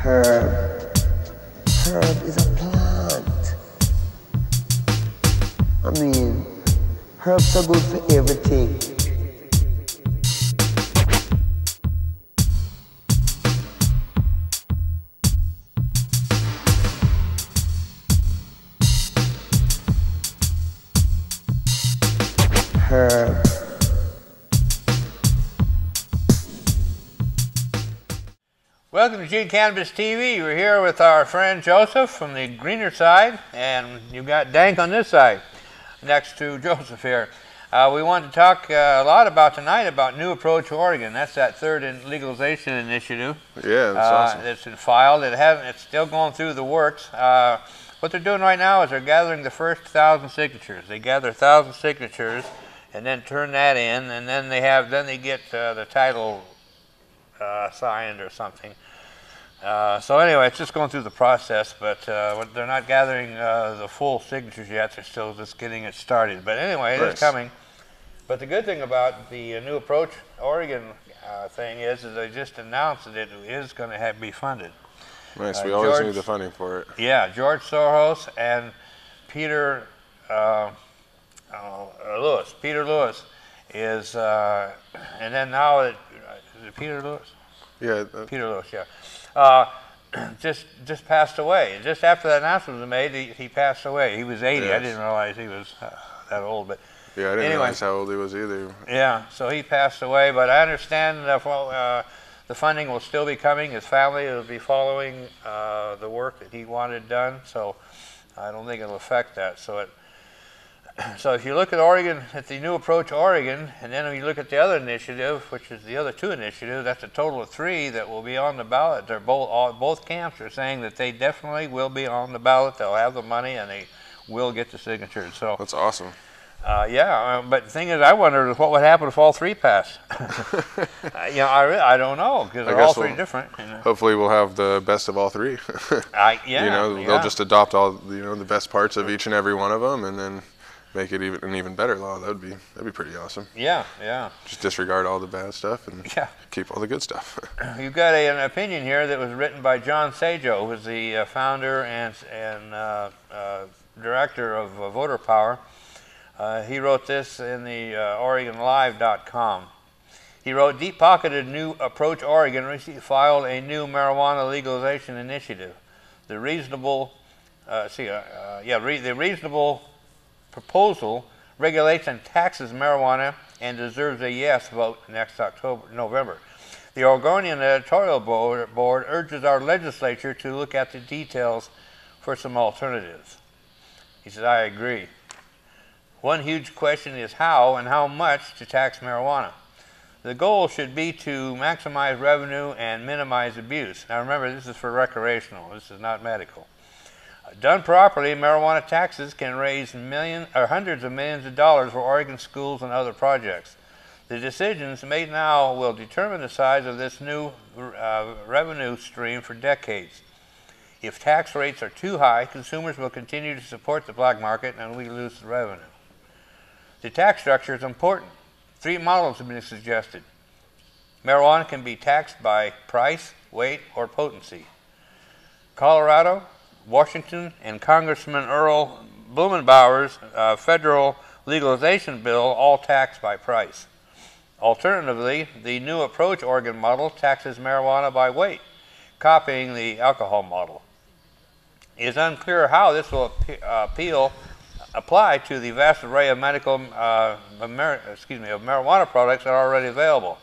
Herb. Herb is a plant. I mean, herbs are good for everything. Herb. Welcome to Eugene Cannabis TV. We're here with our friend Joseph from the Greener Side, and you've got Dank on this side, next to Joseph here. We wanted to talk a lot tonight about New Approach Oregon. That's that third legalization initiative. Yeah, that's awesome. It's been filed. It's still going through the works. What they're doing right now is they're gathering the first 1,000 signatures. They gather 1,000 signatures and then turn that in, and then they get the title signed or something. So anyway, it's just going through the process, but they're not gathering the full signatures yet. They're still just getting it started. But anyway, it's coming. But the good thing about the New Approach Oregon thing is they just announced that it is going to be funded. Nice. We always need the funding for it. Yeah, George Soros and Peter Lewis. Peter Lewis is, and then now is it Peter Lewis? Yeah. Peter Lewis, yeah. Just passed away. Just after that announcement was made, he passed away. He was 80. Yes. I didn't realize he was that old, but yeah, I didn't realize how old he was either. Yeah, so he passed away. But I understand the funding will still be coming. His family will be following the work that he wanted done. So I don't think it'll affect that. So if you look at Oregon, at the New Approach Oregon, and then if you look at the other initiative, which is the other two initiatives, that's a total of 3 that will be on the ballot. They're both camps are saying that they definitely will be on the ballot. They'll have the money and they will get the signatures. So that's awesome. Yeah, but the thing is, I wondered what would happen if all 3 passed. I don't know, because they're all 3 different. Hopefully, we'll have the best of all 3. They'll just adopt all the best parts of each and every one of them, and then make it an even better law. That'd be pretty awesome. Yeah. Just disregard all the bad stuff and keep all the good stuff. You've got an opinion here that was written by John Sajo, who was the founder and director of Voter Power. He wrote this in the OregonLive.com. He wrote, "Deep-pocketed New Approach Oregon recently filed a new marijuana legalization initiative. The reasonable proposal regulates and taxes marijuana and deserves a yes vote next November. The Oregonian editorial board urges our legislature to look at the details for some alternatives." He said, "I agree. One huge question is how and how much to tax marijuana. The goal should be to maximize revenue and minimize abuse." Now remember, this is for recreational. This is not medical. Done properly, marijuana taxes can raise hundreds of millions of dollars for Oregon schools and other projects. The decisions made now will determine the size of this new revenue stream for decades. If tax rates are too high, consumers will continue to support the black market and we lose the revenue. The tax structure is important. 3 models have been suggested. Marijuana can be taxed by price, weight, or potency. Colorado, Washington, and Congressman Earl Blumenbauer's federal legalization bill all tax by price. Alternatively, the New Approach Oregon model taxes marijuana by weight, copying the alcohol model. It is unclear how this will apply to the vast array of marijuana products that are already available.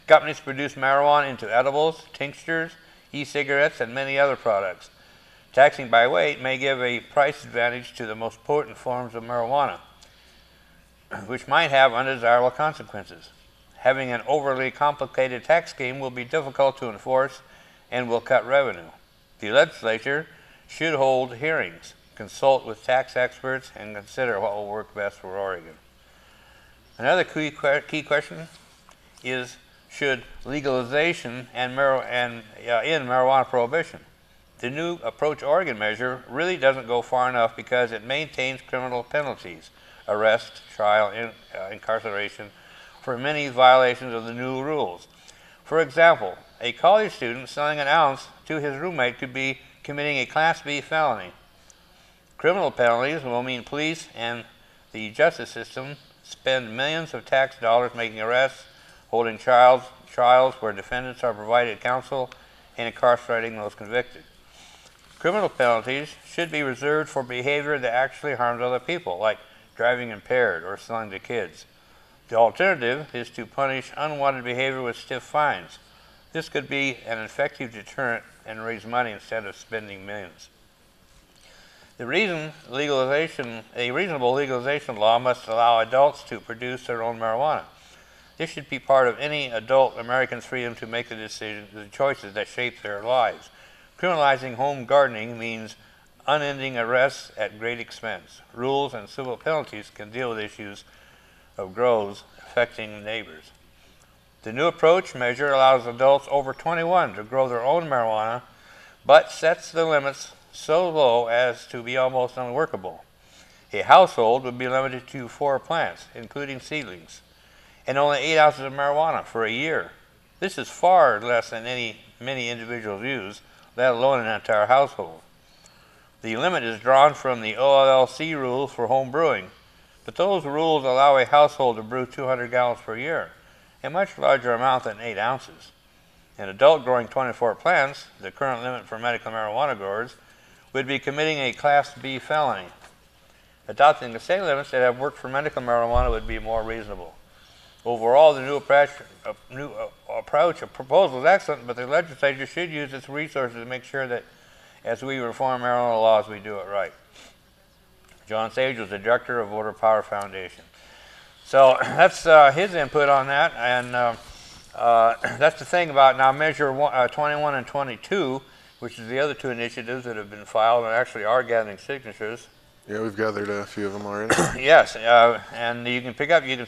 Companies produce marijuana into edibles, tinctures, e-cigarettes, and many other products. Taxing by weight may give a price advantage to the most potent forms of marijuana, which might have undesirable consequences. Having an overly complicated tax scheme will be difficult to enforce and will cut revenue. The legislature should hold hearings, consult with tax experts, and consider what will work best for Oregon. Another key question is, should legalization end marijuana prohibition? The New Approach Oregon measure really doesn't go far enough because it maintains criminal penalties, arrest, trial, incarceration, for many violations of the new rules. For example, a college student selling an ounce to his roommate could be committing a Class B felony. Criminal penalties will mean police and the justice system spend millions of tax dollars making arrests, holding trials where defendants are provided counsel, and incarcerating those convicted. Criminal penalties should be reserved for behavior that actually harms other people, like driving impaired or selling to kids. The alternative is to punish unwanted behavior with stiff fines. This could be an effective deterrent and raise money instead of spending millions. A reasonable legalization law must allow adults to produce their own marijuana. This should be part of any adult American's freedom to make the choices that shape their lives. Criminalizing home gardening means unending arrests at great expense. Rules and civil penalties can deal with issues of grows affecting neighbors. The new approach measure allows adults over 21 to grow their own marijuana, but sets the limits so low as to be almost unworkable. A household would be limited to 4 plants, including seedlings, and only 8 ounces of marijuana for a year. This is far less than many individuals use, let alone an entire household. The limit is drawn from the OLLC rules for home brewing, but those rules allow a household to brew 200 gallons per year, a much larger amount than 8 ounces. An adult growing 24 plants, the current limit for medical marijuana growers, would be committing a Class B felony. Adopting the same limits that have worked for medical marijuana would be more reasonable. Overall, the new proposal is excellent, but the legislature should use its resources to make sure that as we reform marijuana laws, we do it right. John Sage was the director of Voter Power Foundation. So that's his input on that, and that's the thing about now Measure 21 and 22, which is the other 2 initiatives that have been filed and actually are gathering signatures. Yeah, we've gathered a few of them already. Yes, and you can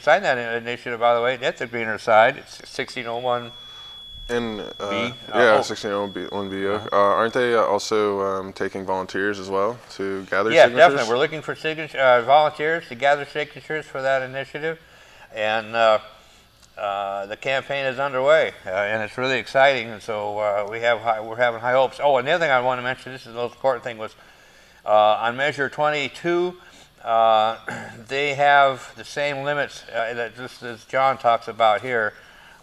sign that initiative, by the way, at the Greener Side. It's 1601. And yeah, 1601B. Aren't they also taking volunteers as well to gather signatures? Yeah, definitely. We're looking for volunteers to gather signatures for that initiative, and the campaign is underway, and it's really exciting. And so we're having high hopes. Oh, and the other thing I want to mention, this is the most important thing, was on Measure 22, they have the same limits that just as John talks about here.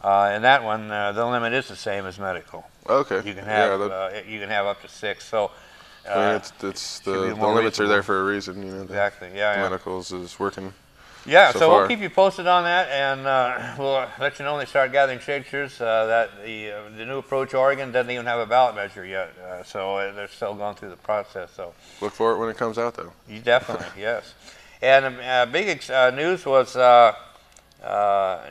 In that one, the limit is the same as medical. Okay. You can have you can have up to 6. So I mean, the limits are there for a reason, you know. Exactly. Yeah. Medicals is working. Yeah. So we'll keep you posted on that, and we'll let you know when they start gathering signatures. That the new approach, Oregon doesn't even have a ballot measure yet, so they're still going through the process. So look for it when it comes out, though. You definitely, yes. And big news was.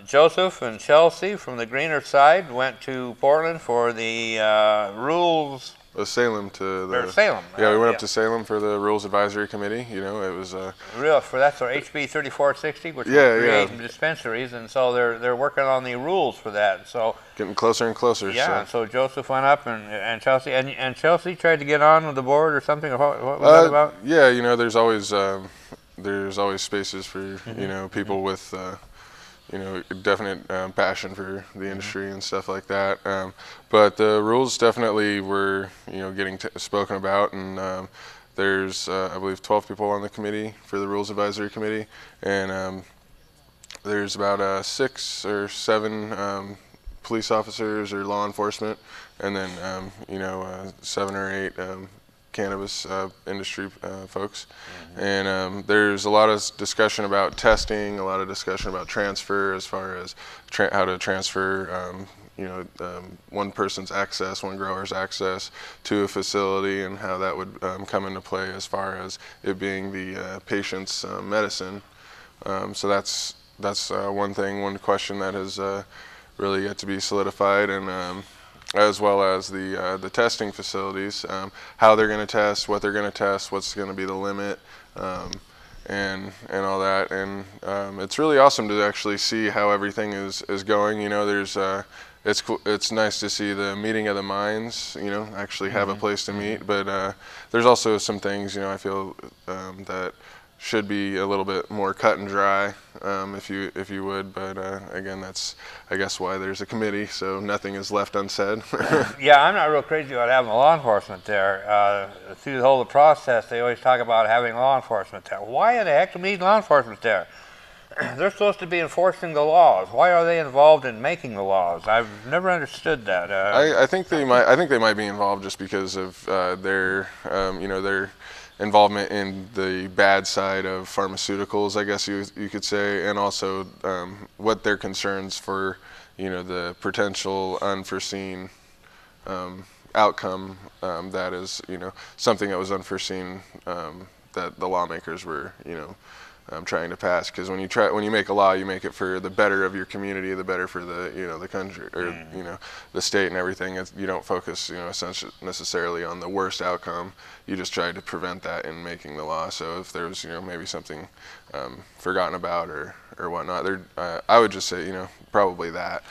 Joseph and Chelsea from the Greener Side went to Portland for the rules. Salem to the. Salem. Yeah, we went up to Salem for the Rules Advisory Committee. You know, it was that's our HB 3460, which will create dispensaries, and so they're working on the rules for that. So getting closer and closer. Yeah. So Joseph went up, and Chelsea and Chelsea tried to get on with the board or something. What was that about? Yeah, you know, there's always spaces for you know people with. You know, definite passion for the industry and stuff like that. But the rules definitely were, you know, getting spoken about, and there's, I believe, 12 people on the committee for the Rules Advisory Committee, and there's about 6 or 7 police officers or law enforcement, and then, you know, 7 or 8 cannabis industry folks. And there's a lot of discussion about testing, a lot of discussion about transfer as far as how to transfer you know, one person's access, one grower's access to a facility, and how that would come into play as far as it being the patient's medicine. So that's one thing, one question that has really yet to be solidified, and as well as the testing facilities, how they're going to test, what they're going to test, what's going to be the limit, and all that. And it's really awesome to actually see how everything is going. You know, there's it's nice to see the meeting of the minds, you know, actually have a place to meet. But there's also some things, you know, I feel that should be a little bit more cut and dry, if you would. But again, that's, I guess, why there's a committee, so nothing is left unsaid. Yeah, I'm not real crazy about having law enforcement there. Through the whole process, they always talk about having law enforcement there. Why in the heck do we need law enforcement there? They're supposed to be enforcing the laws. Why are they involved in making the laws? I've never understood that. I think they might. I think they might be involved just because of their, you know, their involvement in the bad side of pharmaceuticals, I guess you could say, and also what their concerns for, you know, the potential unforeseen outcome that is, you know, something that was unforeseen that the lawmakers were, you know, trying to pass. Because when you make a law, you make it for the better of your community, the better for the, you know, the country, or you know, the state and everything. You don't focus, you know, essentially necessarily on the worst outcome. You just try to prevent that in making the law. So if there was, you know, maybe something forgotten about or whatnot, I would just say, you know, probably that.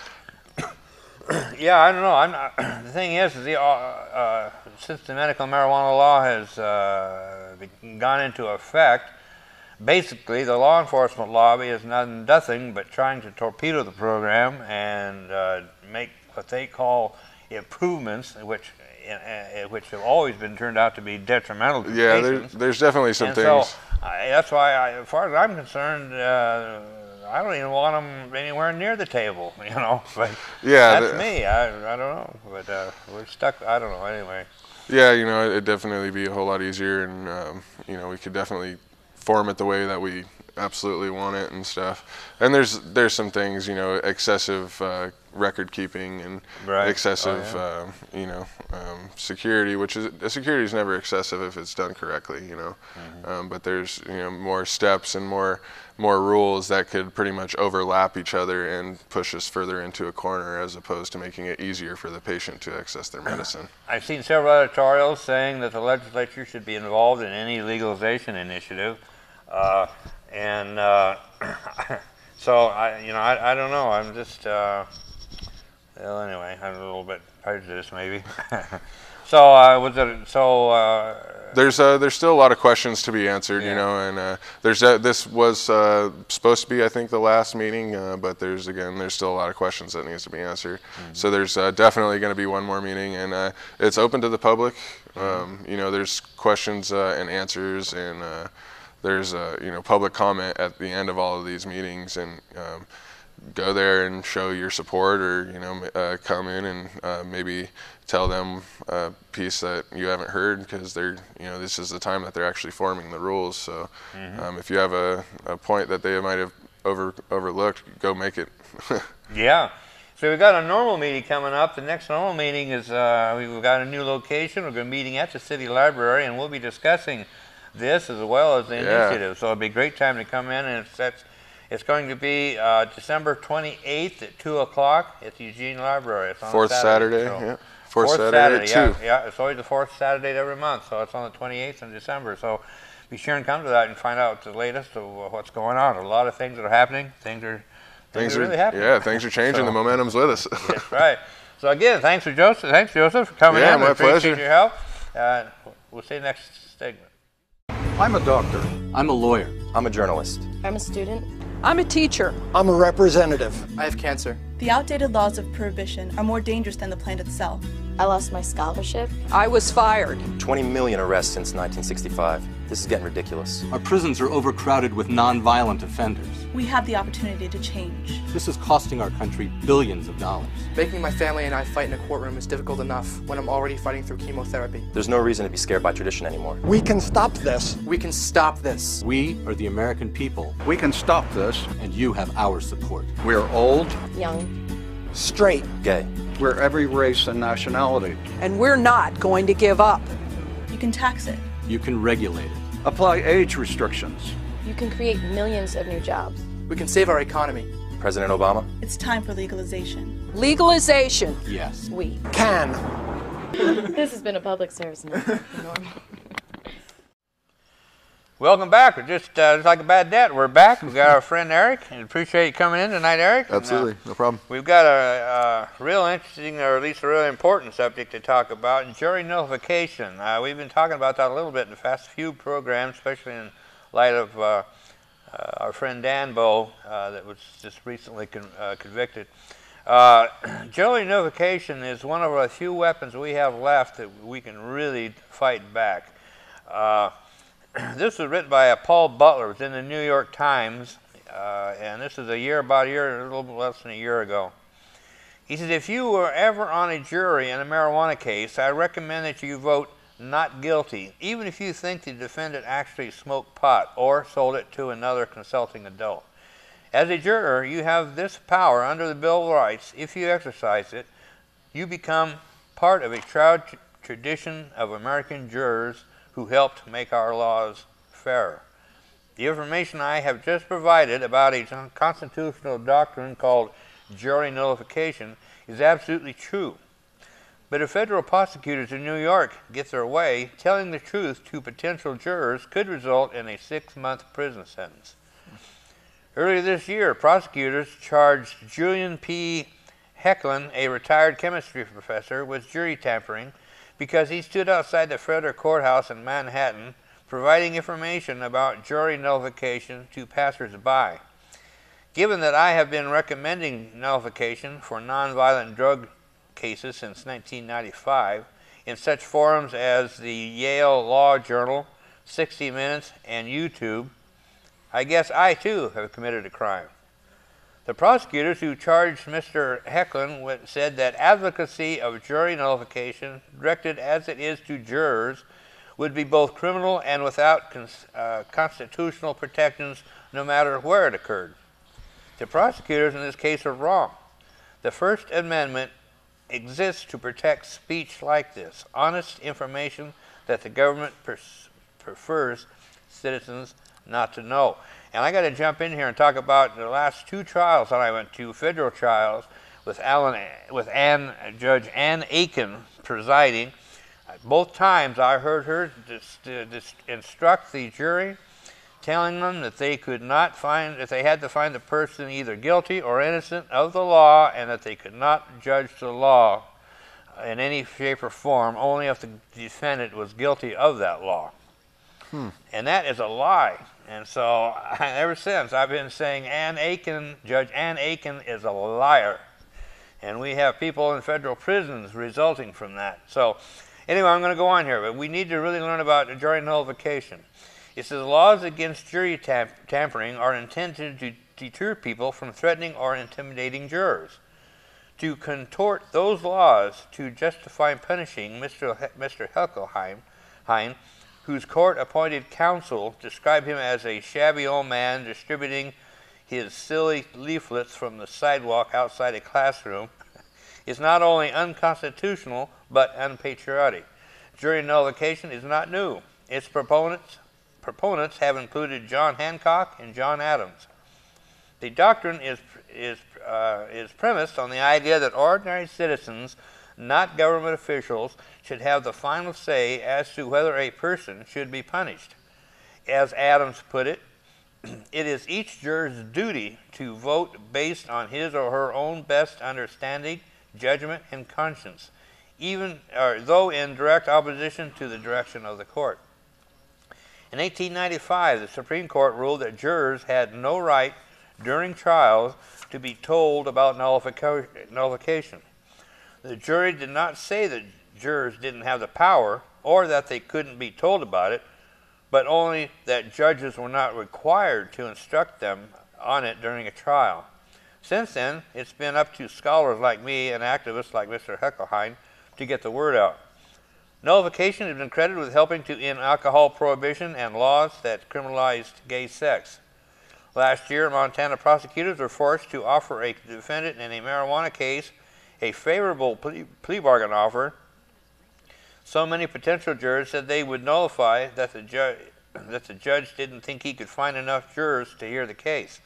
Yeah, I don't know. I'm not. The thing is, since the medical marijuana law has gone into effect, basically the law enforcement lobby is nothing but trying to torpedo the program and make what they call improvements, which have always been turned out to be detrimental to patients. There's definitely some things. So that's why, as far as I'm concerned, I don't even want them anywhere near the table, you know. But yeah, that's me. I don't know, but we're stuck. I don't know. Anyway. Yeah, you know, it'd definitely be a whole lot easier, and you know, we could definitely form it the way that we absolutely want it and stuff. And there's some things, you know, excessive record keeping and excessive, you know, security, which is, security is never excessive if it's done correctly, you know. But there's, you know, more steps and more rules that could pretty much overlap each other and push us further into a corner, as opposed to making it easier for the patient to access their medicine. I've seen several editorials saying that the legislature should be involved in any legalization initiative. So I don't know. I'm just well, anyway, I'm a little bit prejudiced maybe. There's still a lot of questions to be answered, you know, and this was supposed to be, I think, the last meeting, but there's still a lot of questions that needs to be answered. So there's definitely going to be one more meeting, and it's open to the public. You know, there's questions and answers, and there's you know, public comment at the end of all of these meetings, and go there and show your support, or, you know, come in and maybe tell them a piece that you haven't heard, because they're, you know, this is the time that they're actually forming the rules. So if you have a point that they might have overlooked, go make it. Yeah. So we've got a normal meeting coming up. The next normal meeting is we've got a new location. We're going to be meeting at the city library, and we'll be discussing this as well as the initiative. So it'll be a great time to come in, and it's going to be December 28th at 2 o'clock at the Eugene Library. It's on Fourth Saturday, so Fourth Saturday at 2. Yeah, it's always the fourth Saturday every month, so it's on the 28th of December. So be sure and come to that and find out the latest of what's going on. A lot of things that are happening. Things are really happening. Yeah, things are changing. The momentum's with us. That's right. So again, thanks Joseph for coming in. Yeah, my pleasure. Appreciate your help. We'll see you next segment. I'm a doctor. I'm a lawyer. I'm a journalist. I'm a student. I'm a teacher. I'm a representative. I have cancer. The outdated laws of prohibition are more dangerous than the plant itself. I lost my scholarship. I was fired. 20 million arrests since 1965. This is getting ridiculous. Our prisons are overcrowded with non-violent offenders. We have the opportunity to change. This is costing our country billions of dollars. Making my family and I fight in a courtroom is difficult enough when I'm already fighting through chemotherapy. There's no reason to be scared by tradition anymore. We can stop this. We can stop this. We are the American people, We can stop this. and you have our support. We're old. Young. Straight. Gay. We're every race and nationality. And we're not going to give up. You can tax it. You can regulate it. Apply age restrictions. You can create millions of new jobs. We can save our economy. President Obama? It's time for legalization. Legalization. Yes. We. Can. This has been a public service announcement. Welcome back. We're just like a bad debt. We're back. We've got our friend Eric. And appreciate you coming in tonight, Eric. Absolutely, no problem. We've got a real interesting, or at least a really important subject to talk about, jury nullification. We've been talking about that a little bit in the past few programs, especially in light of our friend Dan Bowe that was just recently convicted. Jury nullification is one of our few weapons we have left that we can really fight back. This was written by Paul Butler. It was in the New York Times, and this is about a year, a little bit less than a year ago. He says, if you were ever on a jury in a marijuana case, I recommend that you vote not guilty, even if you think the defendant actually smoked pot or sold it to another consulting adult. As a juror, you have this power under the Bill of Rights. If you exercise it, you become part of a proud tradition of American jurors who helped make our laws fairer. The information I have just provided about a constitutional doctrine called jury nullification is absolutely true. But if federal prosecutors in New York get their way, telling the truth to potential jurors could result in a 6-month prison sentence. Earlier this year, prosecutors charged Julian P. Hecklin, a retired chemistry professor, with jury tampering because he stood outside the federal courthouse in Manhattan providing information about jury nullification to passers-by. Given that I have been recommending nullification for nonviolent drug cases since 1995 in such forums as the Yale Law Journal, 60 Minutes, and YouTube, I guess I too have committed a crime. The prosecutors who charged Mr. Hecklin said that advocacy of jury nullification, directed as it is to jurors, would be both criminal and without constitutional protections no matter where it occurred. The prosecutors in this case are wrong. The First Amendment exists to protect speech like this, honest information that the government prefers citizens not to know. And I got to jump in here and talk about the last 2 trials that I went to, federal trials, with Judge Ann Aiken presiding. Both times I heard her instruct the jury, telling them that they could not find, that they had to find the person either guilty or innocent of the law, and that they could not judge the law in any shape or form, only if the defendant was guilty of that law. And that is a lie. And so ever since I've been saying Judge Ann Aiken is a liar. And we have people in federal prisons resulting from that. So anyway, I'm going to go on here, but we need to really learn about jury nullification. It says laws against jury tampering are intended to deter people from threatening or intimidating jurors. To contort those laws to justify punishing Mr. Heckelheim, whose court-appointed counsel described him as a shabby old man distributing his silly leaflets from the sidewalk outside a classroom, is not only unconstitutional but unpatriotic. Jury nullification is not new. Its proponents have included John Hancock and John Adams. The doctrine is premised on the idea that ordinary citizens, not government officials, should have the final say as to whether a person should be punished. As Adams put it, it is each juror's duty to vote based on his or her own best understanding, judgment, and conscience, though in direct opposition to the direction of the court. In 1895, the Supreme Court ruled that jurors had no right during trials to be told about nullification. The jury did not say that jurors didn't have the power or that they couldn't be told about it, but only that judges were not required to instruct them on it during a trial. Since then, it's been up to scholars like me and activists like Mr. Heckelheim to get the word out. Nullification has been credited with helping to end alcohol prohibition and laws that criminalized gay sex. Last year, Montana prosecutors were forced to offer a defendant in a marijuana case a favorable plea bargain offer. So many potential jurors said they would nullify that the judge didn't think he could find enough jurors to hear the case.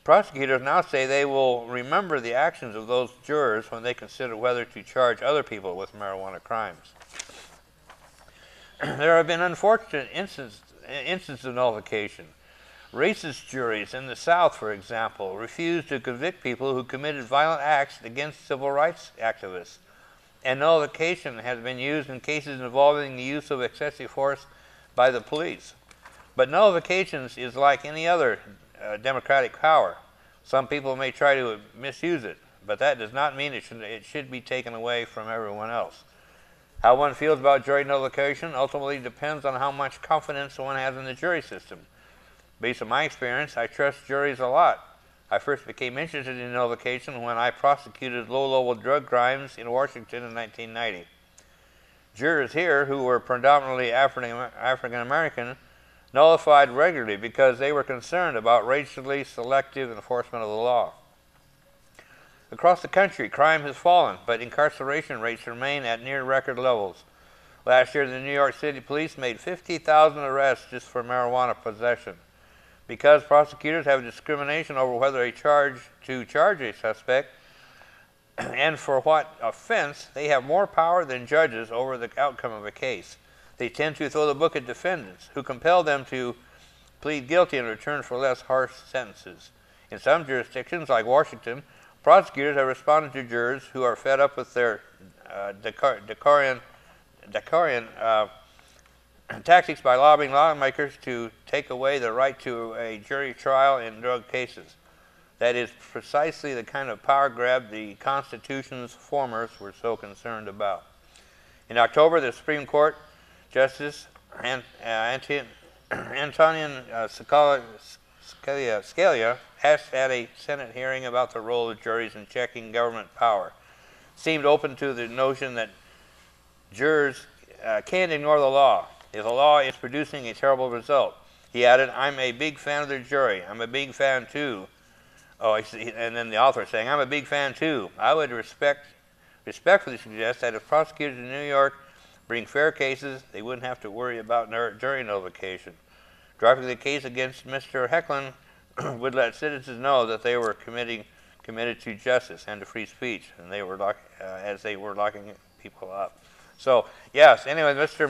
Prosecutors now say they will remember the actions of those jurors when they consider whether to charge other people with marijuana crimes. There have been unfortunate instances of nullification. Racist juries in the South, for example, refused to convict people who committed violent acts against civil rights activists. And nullification has been used in cases involving the use of excessive force by the police. But nullification is like any other democratic power. Some people may try to misuse it, but that does not mean it should be taken away from everyone else. How one feels about jury nullification ultimately depends on how much confidence one has in the jury system. Based on my experience, I trust juries a lot. I first became interested in nullification when I prosecuted low-level drug crimes in Washington in 1990. Jurors here, who were predominantly African American, nullified regularly because they were concerned about racially selective enforcement of the law. Across the country, crime has fallen, but incarceration rates remain at near record levels. Last year, the New York City Police made 50,000 arrests just for marijuana possession. Because prosecutors have discrimination over whether to charge a suspect and for what offense, they have more power than judges over the outcome of a case. They tend to throw the book at defendants, who compel them to plead guilty in return for less harsh sentences. In some jurisdictions, like Washington, prosecutors have responded to jurors who are fed up with their Decorrian tactics by lobbying lawmakers to take away the right to a jury trial in drug cases. That is precisely the kind of power grab the Constitution's formers were so concerned about. In October, the Supreme Court Justice Antonin Scalia asked at a Senate hearing about the role of juries in checking government power. Seemed open to the notion that jurors can't ignore the law if the law is producing a terrible result. He added, "I'm a big fan of the jury. I'm a big fan too." Oh, and then the author saying, "I'm a big fan too. I would respectfully suggest that if prosecutors in New York bring fair cases, they wouldn't have to worry about jury nullification. Dropping the case against Mr. Hecklin would let citizens know that they were committed to justice and to free speech, and they were as they were locking people up." So yes, anyway, Mr.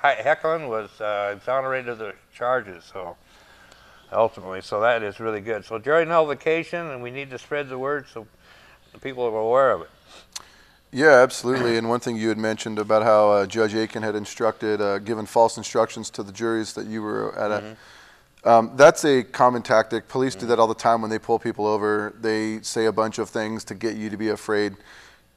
Hecklin was exonerated of the charges. So ultimately, so that is really good. So jury nullification, and we need to spread the word so the people are aware of it. Yeah, absolutely. And one thing you had mentioned about how Judge Aiken had instructed, given false instructions to the juries that you were at. That's a common tactic. Police do that all the time when they pull people over. They say a bunch of things to get you to be afraid.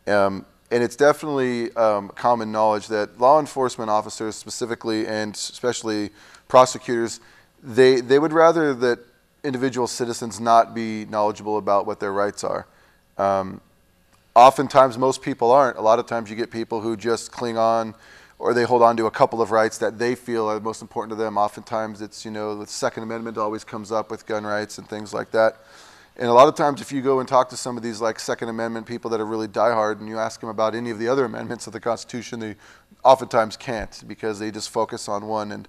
And it's definitely common knowledge that law enforcement officers specifically, and especially prosecutors, they would rather that individual citizens not be knowledgeable about what their rights are. Oftentimes, most people aren't. A lot of times you get people who just cling on, or they hold on to a couple of rights that they feel are most important to them. Oftentimes it's, you know, the Second Amendment always comes up with gun rights and things like that. And a lot of times if you go and talk to some of these like Second Amendment people that are really diehard and you ask them about any of the other amendments of the Constitution, they oftentimes can't because they just focus on one. And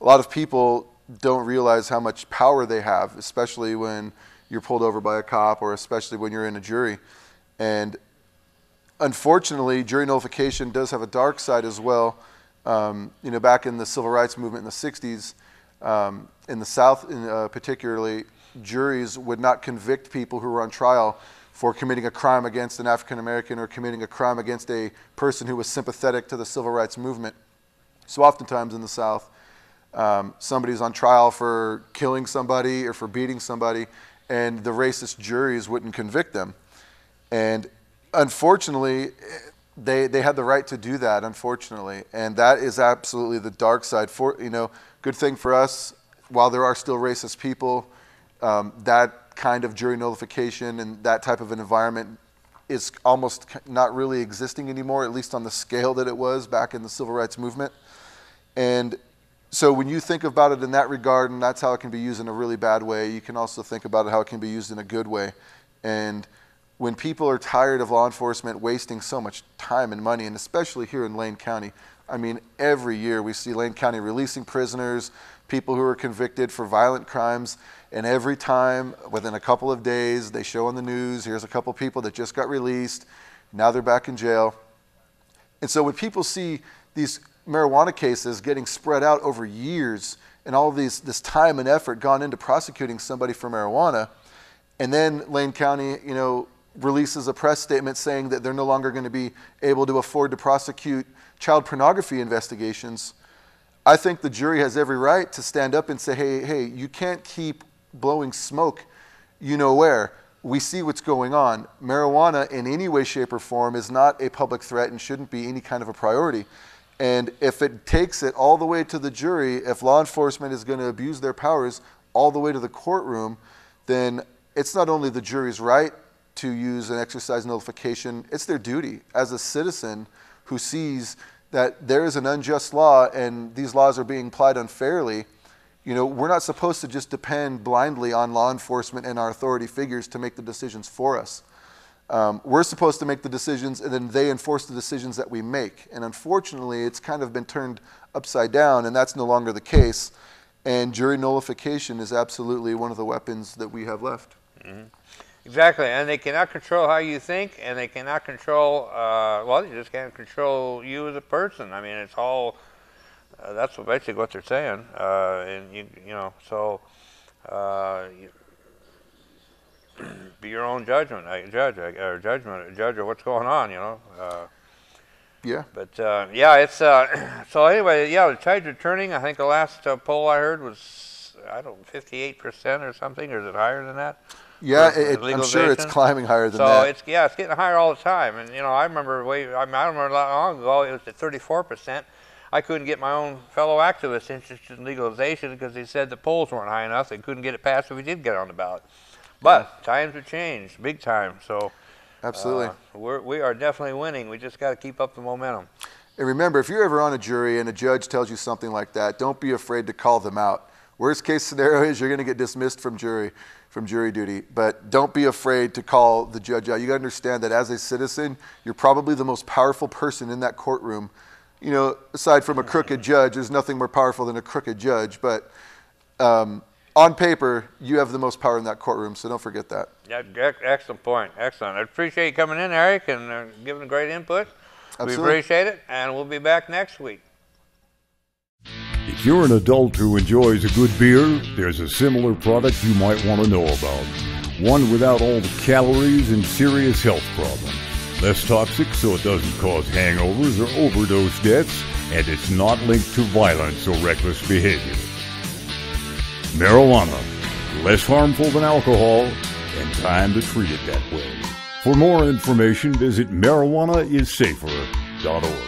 a lot of people don't realize how much power they have, especially when you're pulled over by a cop or especially when you're in a jury. And unfortunately, jury nullification does have a dark side as well. You know, back in the civil rights movement in the 60s, in the South particularly, juries would not convict people who were on trial for committing a crime against an African American or committing a crime against a person who was sympathetic to the civil rights movement. So oftentimes in the South, somebody's on trial for killing somebody or for beating somebody, and the racist juries wouldn't convict them. And unfortunately, they had the right to do that, unfortunately. And that is absolutely the dark side. For, you know, good thing for us, while there are still racist people, that kind of jury nullification and that type of an environment is almost not really existing anymore, at least on the scale that it was back in the civil rights movement. And so when you think about it in that regard, and that's how it can be used in a really bad way, you can also think about it how it can be used in a good way. And when people are tired of law enforcement wasting so much time and money, and especially here in Lane County, I mean, every year we see Lane County releasing prisoners, people who are convicted for violent crimes, and every time, within a couple of days, they show on the news, here's a couple people that just got released, now they're back in jail. And so when people see these marijuana cases getting spread out over years, and all of this time and effort gone into prosecuting somebody for marijuana, and then Lane County, you know, releases a press statement saying that they're no longer going to be able to afford to prosecute child pornography investigations, I think the jury has every right to stand up and say, hey, you can't keep blowing smoke, you know where. We see what's going on. Marijuana in any way, shape, or form is not a public threat and shouldn't be any kind of a priority. And if it takes it all the way to the jury, if law enforcement is going to abuse their powers all the way to the courtroom, then it's not only the jury's right to use and exercise nullification, it's their duty as a citizen who sees that there is an unjust law and these laws are being applied unfairly. You know, we're not supposed to just depend blindly on law enforcement and our authority figures to make the decisions for us. We're supposed to make the decisions and then they enforce the decisions that we make. And unfortunately, it's kind of been turned upside down and that's no longer the case. And jury nullification is absolutely one of the weapons that we have left. Mm-hmm. Exactly, and they cannot control how you think, and they cannot control, well, they just can't control you as a person. I mean, it's all, that's basically what they're saying. And, you know, so be your own judgment, judge of what's going on, you know. Yeah. But, yeah, it's, so anyway, yeah, the tides are turning. I think the last poll I heard was, I don't know, 58% or something, or is it higher than that? Yeah, I'm sure it's climbing higher than that. So it's getting higher all the time. And you know, I remember I remember not long ago it was at 34%. I couldn't get my own fellow activists interested in legalization because they said the polls weren't high enough. They couldn't get it passed if we did get it on the ballot. But times have changed, big time. So absolutely, we are definitely winning. We just got to keep up the momentum. And remember, if you're ever on a jury and a judge tells you something like that, don't be afraid to call them out. Worst case scenario is you're going to get dismissed from jury duty, but don't be afraid to call the judge out. You got to understand that as a citizen, you're probably the most powerful person in that courtroom. You know, aside from a crooked judge, there's nothing more powerful than a crooked judge, but on paper, you have the most power in that courtroom, so don't forget that. Yeah, excellent point, excellent. I appreciate you coming in, Eric, and giving great input. Absolutely. We appreciate it, and we'll be back next week. If you're an adult who enjoys a good beer, there's a similar product you might want to know about. One without all the calories and serious health problems. Less toxic so it doesn't cause hangovers or overdose deaths, and it's not linked to violence or reckless behavior. Marijuana. Less harmful than alcohol, and time to treat it that way. For more information, visit marijuanaissafer.org.